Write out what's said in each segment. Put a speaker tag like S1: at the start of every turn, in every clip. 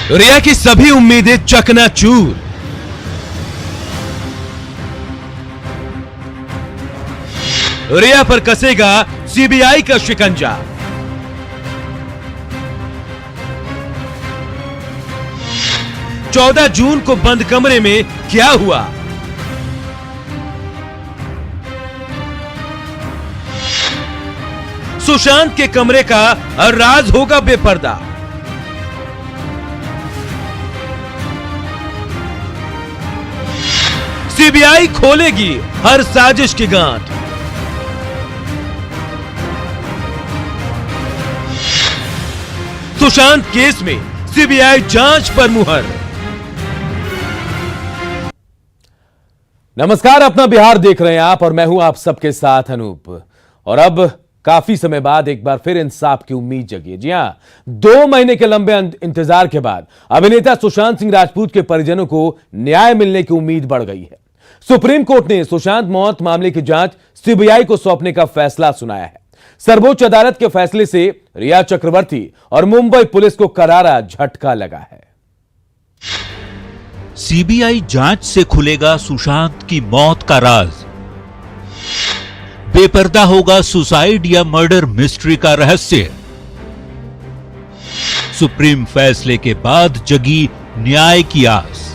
S1: रिया की सभी उम्मीदें चकनाचूर। रिया पर कसेगा सीबीआई का शिकंजा। चौदह जून को बंद कमरे में क्या हुआ? सुशांत के कमरे का राज होगा बेपर्दा। सीबीआई खोलेगी हर साजिश की गांठ। सुशांत केस में सीबीआई जांच पर मुहर।
S2: नमस्कार, अपना बिहार देख रहे हैं आप और मैं हूं आप सबके साथ अनूप। और अब काफी समय बाद एक बार फिर इंसाफ की उम्मीद जगी है। जी हां, 2 महीने के लंबे इंतजार के बाद अभिनेता सुशांत सिंह राजपूत के परिजनों को न्याय मिलने की उम्मीद बढ़ गई है। सुप्रीम कोर्ट ने सुशांत मौत मामले की जांच सीबीआई को सौंपने का फैसला सुनाया है। सर्वोच्च अदालत के फैसले से रिया चक्रवर्ती और मुंबई पुलिस को करारा झटका लगा है।
S3: सीबीआई जांच से खुलेगा सुशांत की मौत का राज। बेपर्दा होगा सुसाइड या मर्डर मिस्ट्री का रहस्य। सुप्रीम फैसले के बाद जगी न्याय की आस।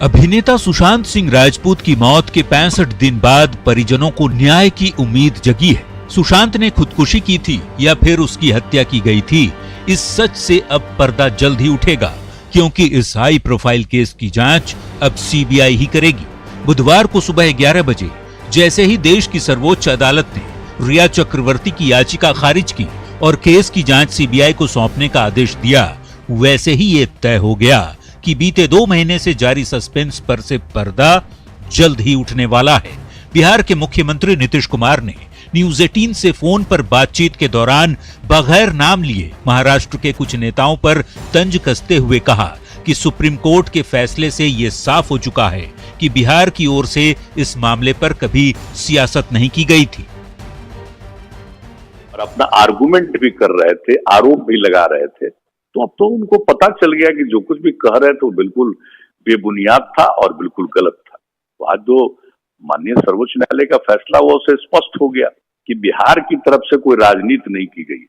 S3: अभिनेता सुशांत सिंह राजपूत की मौत के 65 दिन बाद परिजनों को न्याय की उम्मीद जगी है। सुशांत ने खुदकुशी की थी या फिर उसकी हत्या की गई थी, इस सच से अब पर्दा जल्द ही उठेगा, क्योंकि इस हाई प्रोफाइल केस की जांच अब सीबीआई ही करेगी। बुधवार को सुबह 11 बजे जैसे ही देश की सर्वोच्च अदालत ने रिया चक्रवर्ती की याचिका खारिज की और केस की जांच सीबीआई को सौंपने का आदेश दिया, वैसे ही ये तय हो गया कि बीते 2 महीने से जारी सस्पेंस पर से पर्दा जल्द ही उठने वाला है। बिहार के मुख्यमंत्री नीतीश कुमार ने न्यूज 18 से फोन पर बातचीत के दौरान बगैर नाम लिए महाराष्ट्र के कुछ नेताओं पर तंज कसते हुए कहा कि सुप्रीम कोर्ट के फैसले से यह साफ हो चुका है कि बिहार की ओर से इस मामले पर कभी सियासत नहीं की गई थी।
S4: और अपना आर्गुमेंट भी कर रहे थे, आरोप भी लगा रहे थे, तो अब तो उनको पता चल गया कि जो कुछ भी कह रहे थे वो बिल्कुल बेबुनियाद था और बिल्कुल गलत था। तो आज जो माननीय सर्वोच्च न्यायालय का फैसला हुआ उससे स्पष्ट हो गया कि बिहार की तरफ से कोई राजनीति नहीं की गई।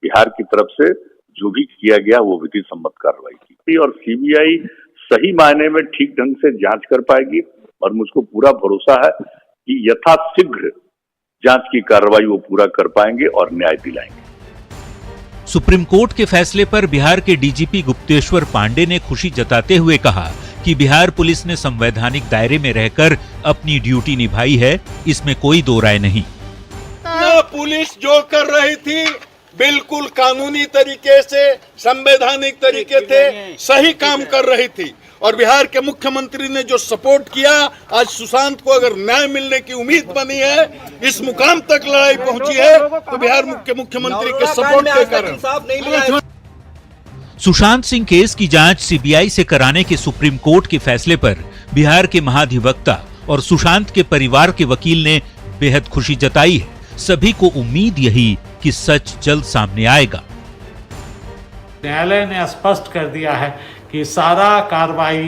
S4: बिहार की तरफ से जो भी किया गया वो विधि सम्मत कार्रवाई की और सीबीआई सही मायने में ठीक ढंग से जांच कर पाएगी। और मुझको पूरा भरोसा है कि यथाशीघ्र जांच की कार्रवाई वो पूरा कर पाएंगे और न्याय दिलाएंगे।
S3: सुप्रीम कोर्ट के फैसले पर बिहार के डीजीपी गुप्तेश्वर पांडे ने खुशी जताते हुए कहा कि बिहार पुलिस ने संवैधानिक दायरे में रहकर अपनी ड्यूटी निभाई है, इसमें कोई दो राय नहीं।
S5: पुलिस जो कर रही थी बिल्कुल कानूनी तरीके से, संवैधानिक तरीके से सही काम कर रही थी और बिहार के मुख्यमंत्री ने जो सपोर्ट किया, आज सुशांत को अगर न्याय मिलने की उम्मीद बनी है, इस मुकाम तक लड़ाई पहुंची है, तो बिहार के मुख्यमंत्री के सपोर्ट के कारण।
S3: सुशांत सिंह केस की जांच सीबीआई से कराने के सुप्रीम कोर्ट के फैसले पर बिहार के महाधिवक्ता और सुशांत के परिवार के वकील ने बेहद खुशी जताई है। सभी को उम्मीद यही कि सच जल्द सामने आएगा।
S6: न्यायालय ने स्पष्ट कर दिया है कि सारा कार्रवाई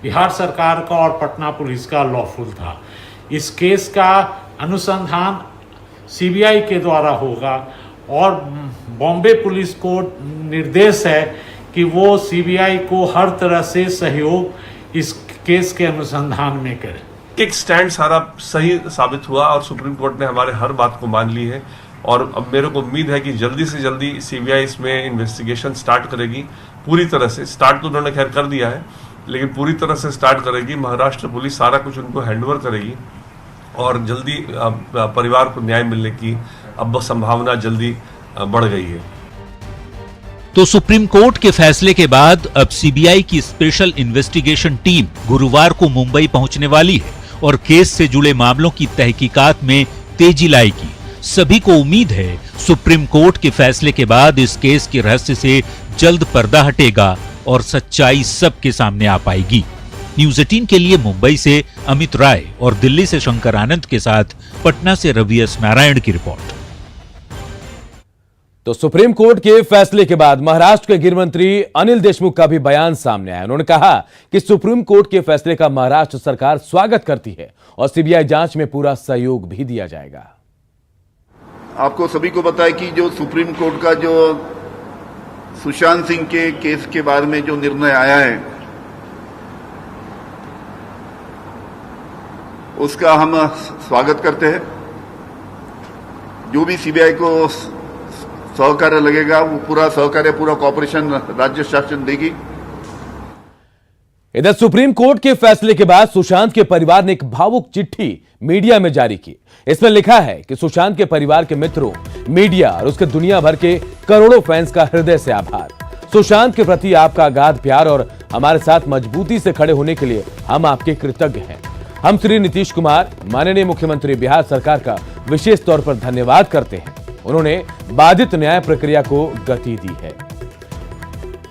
S6: बिहार सरकार का और पटना पुलिस का लॉफुल था। इस केस का अनुसंधान सीबीआई के द्वारा होगा और बॉम्बे पुलिस को निर्देश है कि वो सीबीआई को हर तरह से सहयोग इस केस के अनुसंधान में करे।
S7: एक स्टैंड सारा सही साबित हुआ और सुप्रीम कोर्ट ने हमारे हर बात को मान ली है और अब मेरे को उम्मीद है कि जल्दी से जल्दी सीबीआई इसमें इन्वेस्टिगेशन स्टार्ट करेगी। पूरी तरह से स्टार्ट तो उन्होंने खैर कर दिया है, लेकिन पूरी तरह से स्टार्ट करेगी। महाराष्ट्र पुलिस सारा कुछ उनको हैंडओवर करेगी और जल्दी परिवार को न्याय मिलने की अब संभावना जल्दी बढ़ गई है।
S3: तो सुप्रीम कोर्ट के फैसले के बाद अब सीबीआई की स्पेशल इन्वेस्टिगेशन टीम गुरुवार को मुंबई पहुंचने वाली है और केस से जुड़े मामलों की तहकीकात में तेजी लाएगी। सभी को उम्मीद है सुप्रीम कोर्ट के फैसले के बाद इस केस के रहस्य से जल्द पर्दा हटेगा और सच्चाई सबके सामने आ पाएगी। न्यूज 18 के लिए मुंबई से अमित राय और दिल्ली से शंकर आनंद के साथ पटना से रवि एस नारायण की रिपोर्ट।
S2: तो सुप्रीम कोर्ट के फैसले के बाद महाराष्ट्र के गृह मंत्री अनिल देशमुख का भी बयान सामने आया। उन्होंने कहा कि सुप्रीम कोर्ट के फैसले का महाराष्ट्र सरकार स्वागत करती है और सीबीआई जांच में पूरा सहयोग भी दिया जाएगा।
S8: आपको सभी को पता है कि जो सुप्रीम कोर्ट का जो सुशांत सिंह के केस के बारे में जो निर्णय आया है, उसका हम स्वागत करते हैं। जो भी सीबीआई को सहकार्य लगेगा, वो पूरा सहकार्य, पूरा कॉपरेशन राज्य शासन देगी।
S2: इधर सुप्रीम कोर्ट के फैसले के बाद सुशांत के परिवार ने एक भावुक चिट्ठी मीडिया में जारी की। इसमें लिखा है कि सुशांत के परिवार के मित्रों, मीडिया और उसके दुनिया भर के करोड़ों फैंस का हृदय से आभार। सुशांत के प्रति आपका अगाध प्यार और हमारे साथ मजबूती से खड़े होने के लिए हम आपके कृतज्ञ हैं। हम श्री नीतीश कुमार, माननीय मुख्यमंत्री बिहार सरकार का विशेष तौर पर धन्यवाद करते हैं। उन्होंने बाधित न्याय प्रक्रिया को गति दी है।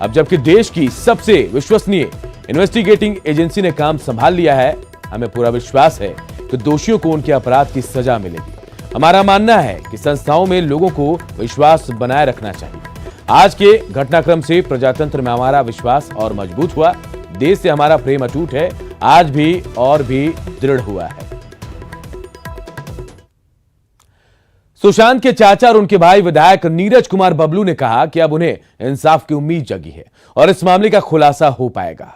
S2: अब जबकि देश की सबसे विश्वसनीय इन्वेस्टिगेटिंग एजेंसी ने काम संभाल लिया है, हमें पूरा विश्वास है कि दोषियों को उनके अपराध की सजा मिलेगी। हमारा मानना है कि संस्थाओं में लोगों को विश्वास बनाए रखना चाहिए। आज के घटनाक्रम से प्रजातंत्र में हमारा विश्वास और मजबूत हुआ। देश से हमारा प्रेम अटूट है, आज भी और भी दृढ़ हुआ है। सुशांत के चाचा और उनके भाई विधायक नीरज कुमार बबलू ने कहा कि अब उन्हें इंसाफ की उम्मीद जगी है और इस मामले का खुलासा हो पाएगा।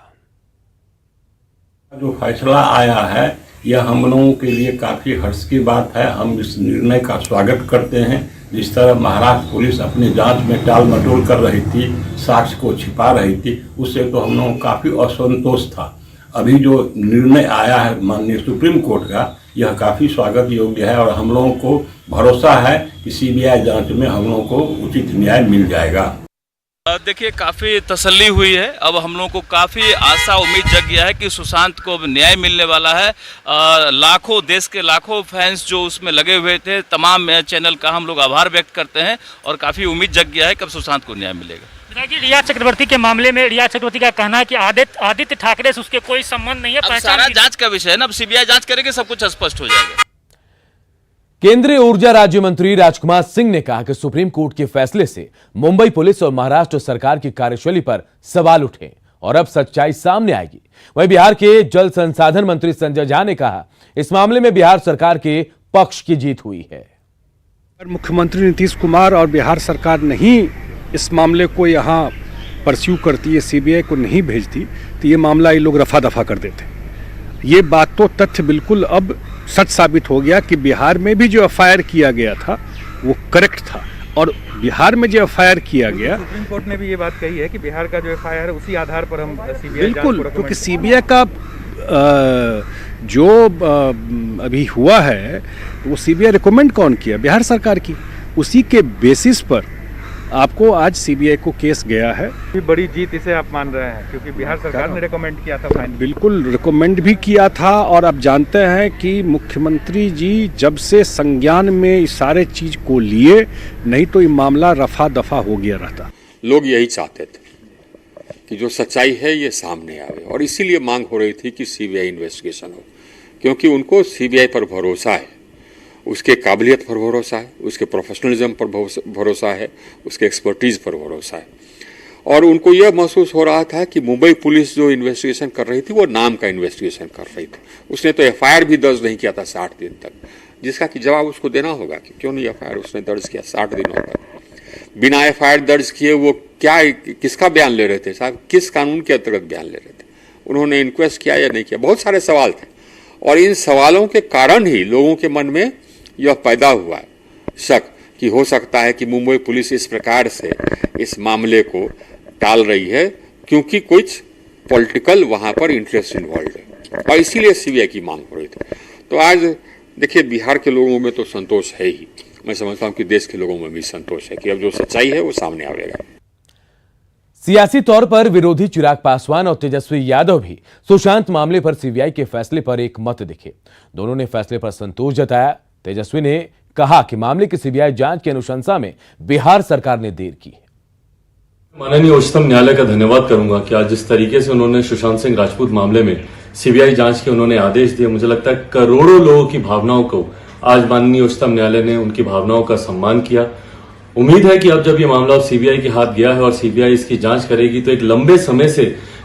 S9: जो फैसला आया है यह हम लोगों के लिए काफी हर्ष की बात है। हम इस निर्णय का स्वागत करते हैं। जिस तरह महाराष्ट्र पुलिस अपनी जांच में टाल मटोल कर रही थी, साक्ष्य को छिपा रही थी, उससे तो हम लोगों को काफी असंतोष था। अभी जो निर्णय आया है माननीय सुप्रीम कोर्ट का, यह काफी स्वागत योग्य है और हम लोगों को भरोसा है कि सीबीआई जांच में हम लोगों को उचित न्याय मिल जाएगा।
S10: देखिए, काफ़ी तसल्ली हुई है। अब हम लोगों को काफ़ी आशा उम्मीद जग गया है कि सुशांत को अब न्याय मिलने वाला है। लाखों, देश के लाखों फैंस जो उसमें लगे हुए थे, तमाम चैनल का हम लोग आभार व्यक्त करते हैं और काफ़ी उम्मीद जग गया है कि अब सुशांत को न्याय मिलेगा।
S11: रिया चक्रवर्ती के मामले में रिया चक्रवर्ती का कहना है कि आदित्य ठाकरे से उसके कोई संबंध नहीं है।
S10: अब सारा जांच का विषय है ना, अब सीबीआई जांच करेगी, सब कुछ स्पष्ट हो जाएगा।
S2: केंद्रीय ऊर्जा राज्य मंत्री राजकुमार सिंह ने कहा कि सुप्रीम कोर्ट के फैसले से मुंबई पुलिस और महाराष्ट्र सरकार की कार्यशैली पर सवाल उठे और अब सच्चाई सामने आएगी। वहीं बिहार के जल संसाधन मंत्री संजय झा ने कहा, इस मामले में बिहार सरकार के पक्ष की जीत हुई है।
S12: मुख्यमंत्री नीतीश कुमार और बिहार सरकार नहीं इस मामले को यहाँ परस्यू करती है, सीबीआई को नहीं भेजती, तो ये मामला ये लोग रफा दफा कर देते। ये बात तो तथ्य बिल्कुल अब सच साबित हो गया कि बिहार में भी जो एफआईआर किया गया था वो करेक्ट था और बिहार में जो एफआईआर किया गया,
S13: सुप्रीम कोर्ट ने भी ये बात कही है कि बिहार का जो एफआईआर है उसी आधार पर हम सीबीआई
S12: बिल्कुल, क्योंकि सीबीआई का जो अभी हुआ है वो सीबीआई रिकमेंड कौन किया? बिहार सरकार की। उसी के बेसिस पर आपको आज सीबीआई को केस गया है।
S13: बड़ी जीत इसे आप मान रहे हैं क्योंकि बिहार सरकार ने रिकमेंड किया था फाइनल।
S12: बिल्कुल रिकमेंड भी किया था और आप जानते हैं कि मुख्यमंत्री जी जब से संज्ञान में इस सारे चीज को लिए, नहीं तो ये मामला रफा दफा हो गया रहता।
S14: लोग यही चाहते थे कि जो सच्चाई है ये सामने आवे और इसीलिए मांग हो रही थी कि सीबीआई इन्वेस्टिगेशन हो, क्योंकि उनको सीबीआई पर भरोसा है, उसके काबिलियत पर भरोसा है, उसके प्रोफेशनलिज्म पर भरोसा है, उसके एक्सपर्टीज पर भरोसा है। और उनको यह महसूस हो रहा था कि मुंबई पुलिस जो इन्वेस्टिगेशन कर रही थी वो नाम का इन्वेस्टिगेशन कर रही थी। उसने तो एफआईआर भी दर्ज नहीं किया था 60 दिन तक, जिसका कि जवाब उसको देना होगा कि क्यों नहीं एफआईआर उसने दर्ज किया 60 दिनों तक। बिना एफआईआर दर्ज किए वो क्या, किसका बयान ले रहे थे साहब, किस कानून के अंतर्गत बयान ले रहे थे? उन्होंने इंक्वेस्ट किया या नहीं किया? बहुत सारे सवाल थे और इन सवालों के कारण ही लोगों के मन में यह पैदा हुआ है शक कि हो सकता है कि मुंबई पुलिस इस प्रकार से इस मामले को टाल रही है क्योंकि कुछ पॉलिटिकल वहां पर इंटरेस्ट इन्वॉल्व है और इसीलिए सीबीआई की मांग हो रही थी। तो आज देखिए, बिहार के लोगों में तो संतोष है ही, मैं समझता हूं कि देश के लोगों में भी संतोष है कि अब जो सच्चाई है वो सामने आएगा।
S2: सियासी तौर पर विरोधी चिराग पासवान और तेजस्वी यादव भी सुशांत मामले पर सीबीआई के फैसले पर एक मत दिखे। दोनों ने फैसले पर संतोष जताया। तेजस्वी ने कहा कि मामले की सीबीआई जांच की अनुशंसा में बिहार सरकार ने देर की है।
S15: माननीय उच्चतम न्यायालय का धन्यवाद करूंगा कि आज जिस तरीके से उन्होंने सुशांत सिंह राजपूत मामले में सीबीआई जांच के उन्होंने आदेश दिए, मुझे लगता है करोड़ों लोगों की भावनाओं को आज माननीय उच्चतम न्यायालय ने उनकी भावनाओं का सम्मान किया उम्मीद है कि अब जब ये मामला सीबीआई के हाथ गया है और सीबीआई इसकी जांच करेगी तो एक लंबे समय से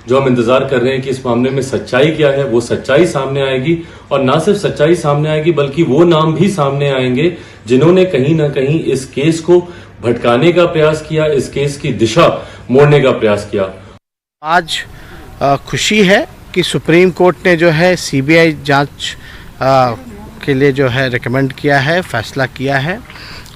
S15: जो हम इंतजार कर रहे हैं कि इस मामले में सच्चाई क्या है वो सच्चाई सामने आएगी। और ना सिर्फ सच्चाई सामने आएगी बल्कि वो नाम भी सामने आएंगे जिन्होंने कहीं ना कहीं इस केस को भटकाने का प्रयास किया, इस केस की दिशा मोड़ने का प्रयास किया।
S16: आज खुशी है कि सुप्रीम कोर्ट ने जो है सीबीआई जांच के लिए जो है रिकमेंड किया है, फैसला किया है।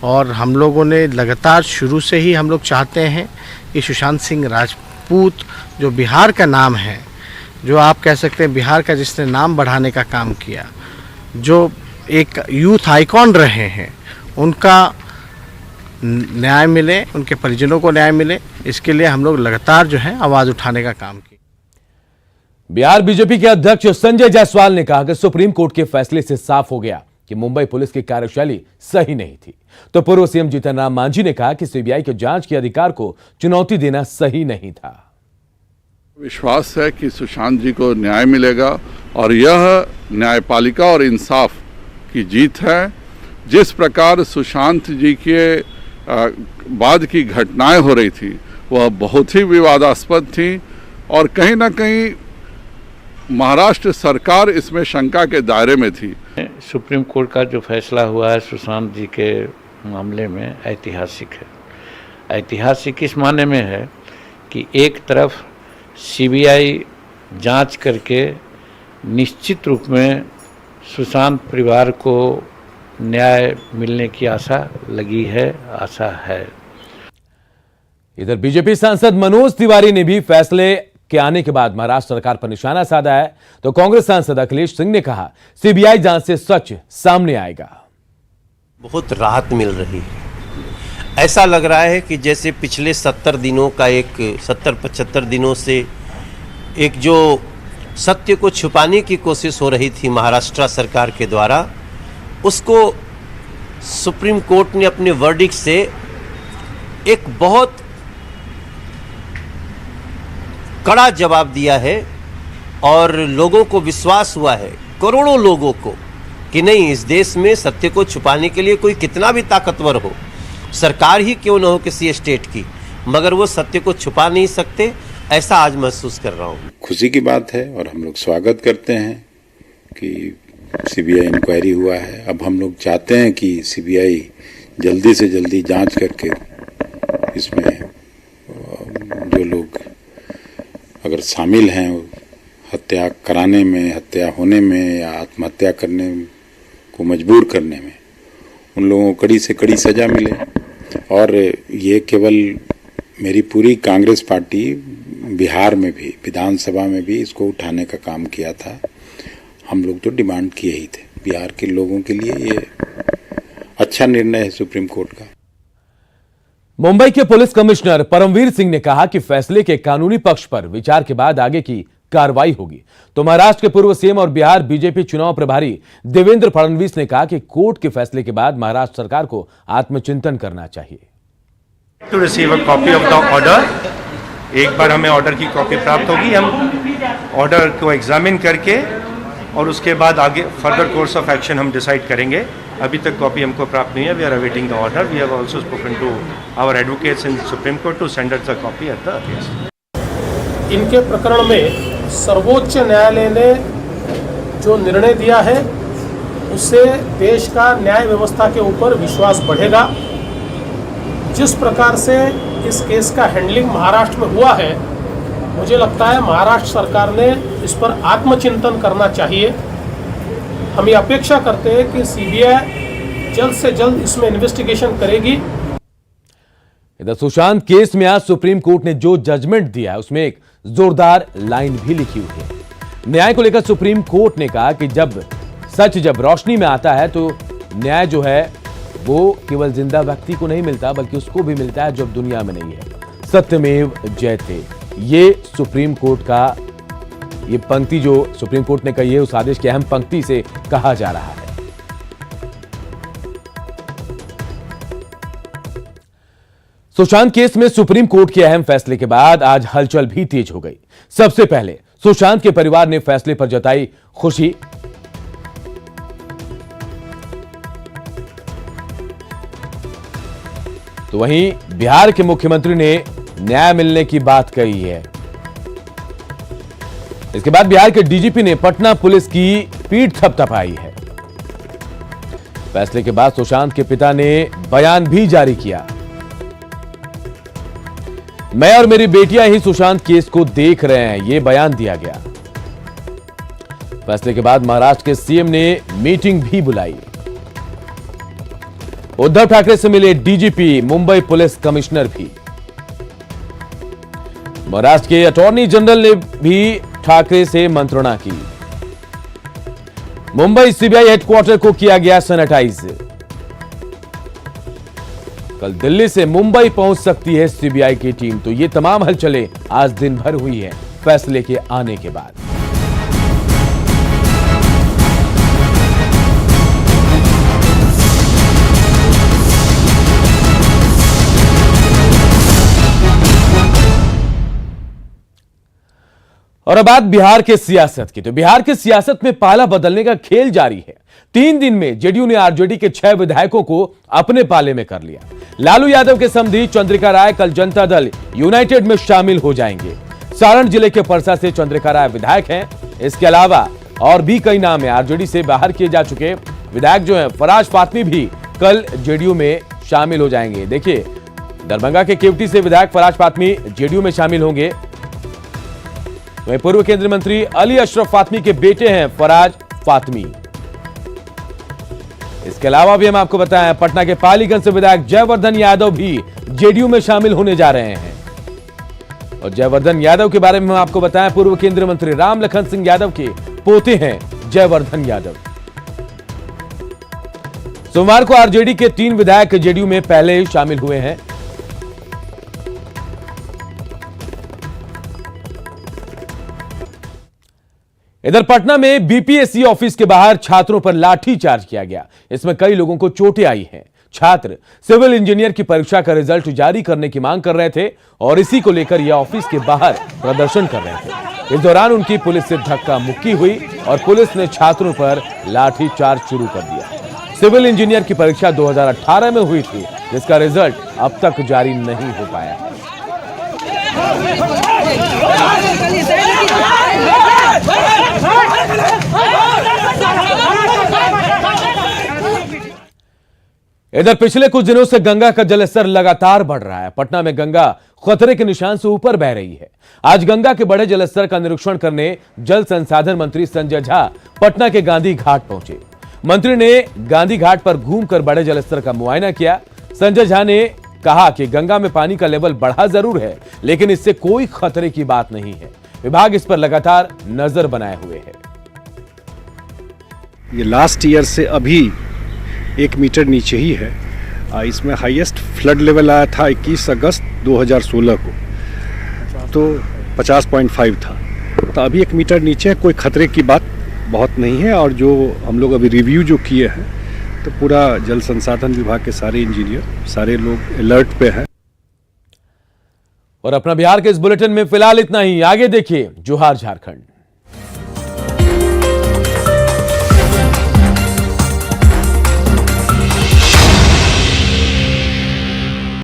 S16: और हम लोगों ने लगातार शुरू से ही हम लोग चाहते हैं कि सुशांत सिंह राजपूत जो बिहार का नाम है, जो आप कह सकते हैं बिहार का जिसने नाम बढ़ाने का काम किया, जो एक यूथ आइकॉन रहे हैं, उनका न्याय मिले, उनके परिजनों को न्याय मिले, इसके लिए हम लोग लगातार जो है आवाज़ उठाने का काम किया।
S2: बिहार बीजेपी के अध्यक्ष संजय जायसवाल ने कहा कि सुप्रीम कोर्ट के फैसले से साफ हो गया कि मुंबई पुलिस की कार्यशैली सही नहीं थी। तो पूर्व सीएम जीतन राम मांझी ने कहा कि सीबीआई के जांच के अधिकार को चुनौती देना सही नहीं था।
S17: विश्वास है कि सुशांत जी को न्याय मिलेगा और यह न्यायपालिका और इंसाफ की जीत है। जिस प्रकार सुशांत जी के बाद की घटनाएं हो रही थी वह बहुत ही विवादास्पद थी और कहीं ना कहीं महाराष्ट्र सरकार इसमें शंका के दायरे में थी।
S6: सुप्रीम कोर्ट का जो फैसला हुआ है सुशांत जी के मामले में ऐतिहासिक है। ऐतिहासिक इस माने में है कि एक तरफ सीबीआई जांच करके निश्चित रूप में सुशांत परिवार को न्याय मिलने की आशा लगी है, आशा है।
S2: इधर बीजेपी सांसद मनोज तिवारी ने भी फैसले के आने के बाद महाराष्ट्र सरकार पर निशाना साधा है। तो कांग्रेस सांसद अखिलेश सिंह ने कहा सीबीआई जांच से सच सामने आएगा।
S18: बहुत राहत मिल रही है। ऐसा लग रहा है कि जैसे पिछले 70 दिनों का 70-75 दिनों से एक जो सत्य को छुपाने की कोशिश हो रही थी महाराष्ट्र सरकार के द्वारा, उसको सुप्रीम कोर्ट ने अपने वर्डिक्ट से एक बहुत कड़ा जवाब दिया है और लोगों को विश्वास हुआ है, करोड़ों लोगों को, कि नहीं, इस देश में सत्य को छुपाने के लिए कोई कितना भी ताकतवर हो, सरकार ही क्यों न हो किसी स्टेट की, मगर वो सत्य को छुपा नहीं सकते। ऐसा आज महसूस कर रहा हूँ।
S19: खुशी की बात है और हम लोग स्वागत करते हैं कि सीबीआई इंक्वायरी हुआ है। अब हम लोग चाहते हैं कि सीबीआई जल्दी से जल्दी जांच करके इसमें जो लोग अगर शामिल हैं हत्या कराने में, हत्या होने में या आत्महत्या करने को मजबूर करने में, उन लोगों को कड़ी से कड़ी सजा मिले। और ये केवल मेरी पूरी कांग्रेस पार्टी बिहार में भी, विधानसभा में भी इसको उठाने का काम किया था। हम लोग तो डिमांड किए ही थे। बिहार के लोगों के लिए ये अच्छा निर्णय है सुप्रीम कोर्ट का।
S2: मुंबई के पुलिस कमिश्नर परमवीर सिंह ने कहा कि फैसले के कानूनी पक्ष पर विचार के बाद आगे की कार्रवाई होगी। तो महाराष्ट्र के पूर्व सीएम और बिहार बीजेपी चुनाव प्रभारी देवेंद्र फडणवीस ने कहा कि कोर्ट के फैसले के बाद महाराष्ट्र सरकार को आत्मचिंतन करना चाहिए।
S13: To receive a copy of the order, एक बार हमें ऑर्डर की कॉपी प्राप्त होगी, हम ऑर्डर को एग्जामिन करके और उसके बाद आगे फर्दर कोर्स ऑफ एक्शन हम डिसाइड करेंगे। अभी तक कॉपी हमको प्राप्त नहीं है। We are awaiting the order. We have also spoken to our advocates in Supreme Court to send us the copy at the earliest.
S20: इनके प्रकरण में सर्वोच्च न्यायालय ने जो निर्णय दिया है उससे देश का न्याय व्यवस्था के ऊपर विश्वास बढ़ेगा। जिस प्रकार से इस केस का हैंडलिंग महाराष्ट्र में हुआ है, मुझे लगता है महाराष्ट्र सरकार ने इस पर आत्मचिंतन करना चाहिए। हम ये अपेक्षा करते हैं कि सीबीआई जल्द से जल्द इसमें इन्वेस्टिगेशन करेगी।
S2: इधर सुशांत केस में आज सुप्रीम कोर्ट ने जो जजमेंट दिया है उसमें एक जोरदार लाइन भी लिखी हुई है। न्याय को लेकर सुप्रीम कोर्ट ने कहा कि जब रोशनी में आता है तो न्याय जो है वो केवल जिंदा व्यक्ति को नहीं मिलता बल्कि उसको भी मिलता है जो दुनिया में नहीं है। सत्यमेव जयते, ये सुप्रीम कोर्ट का ये पंक्ति जो सुप्रीम कोर्ट ने कही है उस आदेश की अहम पंक्ति से कहा जा रहा है। सुशांत केस में सुप्रीम कोर्ट के अहम फैसले के बाद आज हलचल भी तेज हो गई। सबसे पहले सुशांत के परिवार ने फैसले पर जताई खुशी। तो वहीं बिहार के मुख्यमंत्री ने न्याय मिलने की बात कही है। इसके बाद बिहार के डीजीपी ने पटना पुलिस की पीठ थपथपाई है। फैसले के बाद सुशांत के पिता ने बयान भी जारी किया। मैं और मेरी बेटियां ही सुशांत केस को देख रहे हैं, यह बयान दिया गया। फैसले के बाद महाराष्ट्र के सीएम ने मीटिंग भी बुलाई। उद्धव ठाकरे से मिले डीजीपी, मुंबई पुलिस कमिश्नर भी। महाराष्ट्र के अटॉर्नी जनरल ने भी ठाकरे से मंत्रणा की। मुंबई सीबीआई हेडक्वार्टर को किया गया सैनिटाइज। कल दिल्ली से मुंबई पहुंच सकती है सीबीआई की टीम। तो ये तमाम हलचलें आज दिन भर हुई है फैसले के आने के बाद। और अब बात बिहार के सियासत की। तो बिहार की सियासत में पाला बदलने का खेल जारी है। 3 दिन में जेडीयू ने आरजेडी के 6 विधायकों को अपने पाले में कर लिया। लालू यादव के समधी चंद्रिका राय कल जनता दल यूनाइटेड में शामिल हो जाएंगे। सारण जिले के परसा से चंद्रिका राय विधायक हैं। इसके अलावा और भी कई नाम है। आरजेडी से बाहर किए जा चुके विधायक जो हैं फराज फातमी भी कल जेडीयू में शामिल हो जाएंगे। देखिए, दरभंगा के केवटी से विधायक फराज फातमी जेडीयू में शामिल होंगे। वहीं पूर्व केंद्रीय मंत्री अली अशरफ फातमी के बेटे हैं फराज फातमी। इसके अलावा भी हम आपको बताएं, पटना के पालीगंज से विधायक जयवर्धन यादव भी जेडीयू में शामिल होने जा रहे हैं। और जयवर्धन यादव के बारे में हम आपको बताएं, पूर्व केंद्रीय मंत्री राम लखन सिंह यादव के पोते हैं जयवर्धन यादव। सोमवार को आरजेडी के 3 विधायक जेडीयू में पहले ही शामिल हुए हैं। इधर पटना में बीपीएससी ऑफिस के बाहर छात्रों पर लाठीचार्ज किया गया। इसमें कई लोगों को चोटें आई हैं। छात्र सिविल इंजीनियर की परीक्षा का रिजल्ट जारी करने की मांग कर रहे थे और इसी को लेकर यह ऑफिस के बाहर प्रदर्शन कर रहे थे। इस दौरान उनकी पुलिस से धक्का मुक्की हुई और पुलिस ने छात्रों पर लाठीचार्ज शुरू कर दिया। सिविल इंजीनियर की परीक्षा 2018 में हुई थी, जिसका रिजल्ट अब तक जारी नहीं हो पाया। इधर पिछले कुछ दिनों से गंगा का जलस्तर लगातार बढ़ रहा है। पटना में गंगा खतरे के निशान से ऊपर बह रही है। आज गंगा के बढ़े जलस्तर का निरीक्षण करने जल संसाधन मंत्री संजय झा पटना के गांधी घाट पहुंचे। मंत्री ने गांधी घाट पर घूमकर बढ़े जलस्तर का मुआयना किया। संजय झा ने कहा कि गंगा में पानी का लेवल बढ़ा जरूर है, लेकिन इससे कोई खतरे की बात नहीं है। विभाग इस पर लगातार नजर बनाए हुए है।
S12: ये लास्ट ईयर से अभी 1 मीटर नीचे ही है। इसमें हाईएस्ट फ्लड लेवल आया था 21 अगस्त 2016 को, तो 50.5 था। तो अभी 1 मीटर नीचे है, कोई खतरे की बात बहुत नहीं है। और जो हम लोग अभी रिव्यू जो किए हैं, तो पूरा जल संसाधन विभाग के सारे इंजीनियर, सारे लोग अलर्ट पे हैं।
S2: और अपना बिहार के इस बुलेटिन में फिलहाल इतना ही। आगे देखिए जोहार झारखंड।